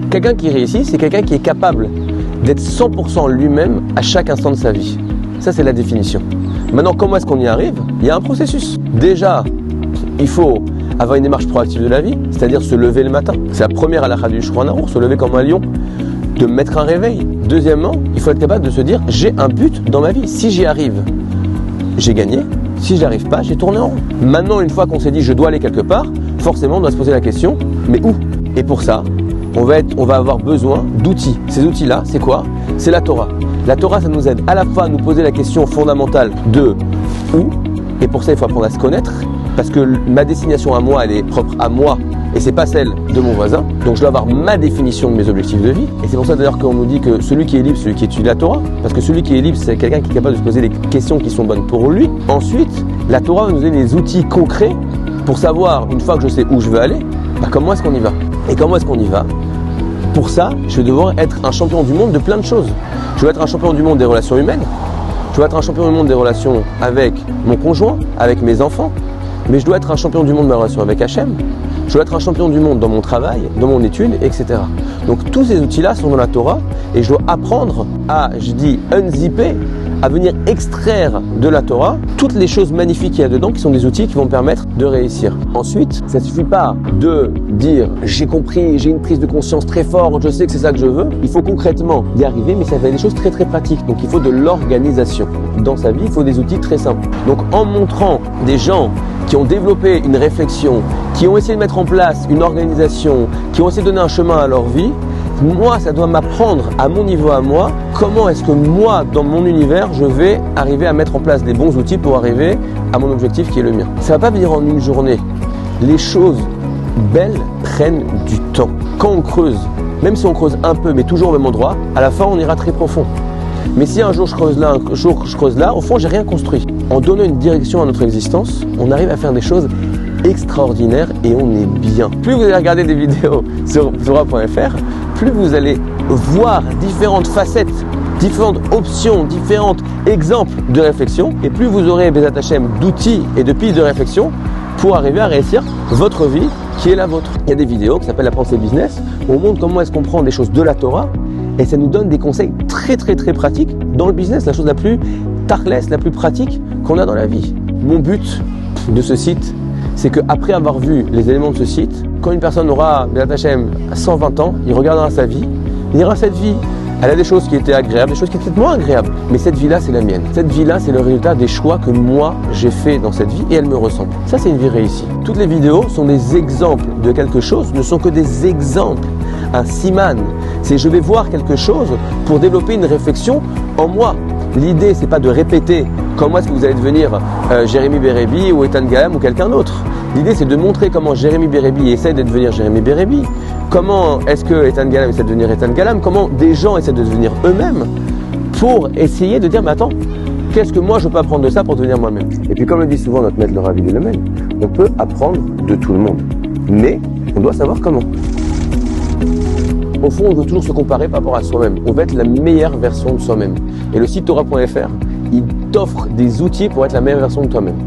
Quelqu'un qui réussit, c'est quelqu'un qui est capable d'être 100% lui-même à chaque instant de sa vie. Ça, c'est la définition. Maintenant, comment est-ce qu'on y arrive? Il y a un processus. Déjà, il faut avoir une démarche proactive de la vie, c'est-à-dire se lever le matin. C'est la première halakha du Shulchan Arour, se lever comme un lion, de mettre un réveil. Deuxièmement, il faut être capable de se dire, j'ai un but dans ma vie. Si j'y arrive, j'ai gagné. Si je n'y arrive pas, j'ai tourné en rond. Maintenant, une fois qu'on s'est dit, je dois aller quelque part, forcément, on doit se poser la question, mais où? Et pour ça, on va avoir besoin d'outils. Ces outils-là, c'est quoi? C'est la Torah. La Torah, ça nous aide à la fois à nous poser la question fondamentale de où, et pour ça, il faut apprendre à se connaître, parce que ma destination à moi, elle est propre à moi, et c'est pas celle de mon voisin. Donc je dois avoir ma définition de mes objectifs de vie. Et c'est pour ça d'ailleurs qu'on nous dit que celui qui est libre, celui qui étudie la Torah, parce que celui qui est libre, c'est quelqu'un qui est capable de se poser les questions qui sont bonnes pour lui. Ensuite, la Torah va nous donner des outils concrets pour savoir, une fois que je sais où je veux aller, comment est-ce qu'on y va? Et comment est-ce qu'on y va? Pour ça, je vais devoir être un champion du monde de plein de choses. Je dois être un champion du monde des relations humaines. Je dois être un champion du monde des relations avec mon conjoint, avec mes enfants. Mais je dois être un champion du monde de ma relation avec Hachem. Je dois être un champion du monde dans mon travail, dans mon étude, etc. Donc tous ces outils-là sont dans la Torah et je dois apprendre à, unzipper, à venir extraire de la Torah toutes les choses magnifiques qu'il y a dedans qui sont des outils qui vont me permettre de réussir. Ensuite, ça ne suffit pas de dire j'ai compris, j'ai une prise de conscience très forte, je sais que c'est ça que je veux. Il faut concrètement y arriver, mais ça fait des choses très très pratiques. Donc il faut de l'organisation. Dans sa vie, il faut des outils très simples. Donc en montrant des gens qui ont développé une réflexion, qui ont essayé de mettre en place une organisation, qui ont essayé de donner un chemin à leur vie, moi, ça doit m'apprendre à mon niveau à moi, comment est-ce que moi, dans mon univers, je vais arriver à mettre en place des bons outils pour arriver à mon objectif qui est le mien. Ça ne va pas venir en une journée. Les choses belles prennent du temps. Quand on creuse, même si on creuse un peu, mais toujours au même endroit, à la fin, on ira très profond. Mais si un jour je creuse là, un jour je creuse là, au fond, j'ai rien construit. En donnant une direction à notre existence, on arrive à faire des choses extraordinaires et on est bien. Plus vous allez regarder des vidéos sur Torah.fr, plus vous allez voir différentes facettes, différentes options, différents exemples de réflexion, et plus vous aurez Bezat Hashem d'outils et de pistes de réflexion pour arriver à réussir votre vie qui est la vôtre. Il y a des vidéos qui s'appellent La pensée business, où on montre comment est-ce qu'on prend des choses de la Torah et ça nous donne des conseils très très très pratiques dans le business, la chose la plus tarless, la plus pratique qu'on a dans la vie. Mon but de ce site, c'est qu'après avoir vu les éléments de ce site, quand une personne aura Bezat Hashem à 120 ans, il regardera sa vie, il dira cette vie, elle a des choses qui étaient agréables, des choses qui étaient peut-être moins agréables, mais cette vie-là, c'est la mienne. Cette vie-là, c'est le résultat des choix que moi, j'ai fait dans cette vie et elle me ressemble. Ça, c'est une vie réussie. Toutes les vidéos sont des exemples de quelque chose, ne sont que des exemples. Un siman, c'est je vais voir quelque chose pour développer une réflexion en moi. L'idée, c'est pas de répéter comment est-ce que vous allez devenir Jérémy Bérébi ou Eitan Galam ou quelqu'un d'autre. L'idée, c'est de montrer comment Jérémy Bérébi essaie de devenir Jérémy Bérébi, comment est-ce que Eitan Galam essaie de devenir Eitan Galam, comment des gens essaient de devenir eux-mêmes pour essayer de dire, mais attends, qu'est-ce que moi je peux apprendre de ça pour devenir moi-même? Et puis comme le dit souvent notre maître le Rav Hillel Mendel, on peut apprendre de tout le monde, mais on doit savoir comment. Au fond, on veut toujours se comparer par rapport à soi-même. On veut être la meilleure version de soi-même. Et le site Torah.fr, il t'offre des outils pour être la meilleure version de toi-même.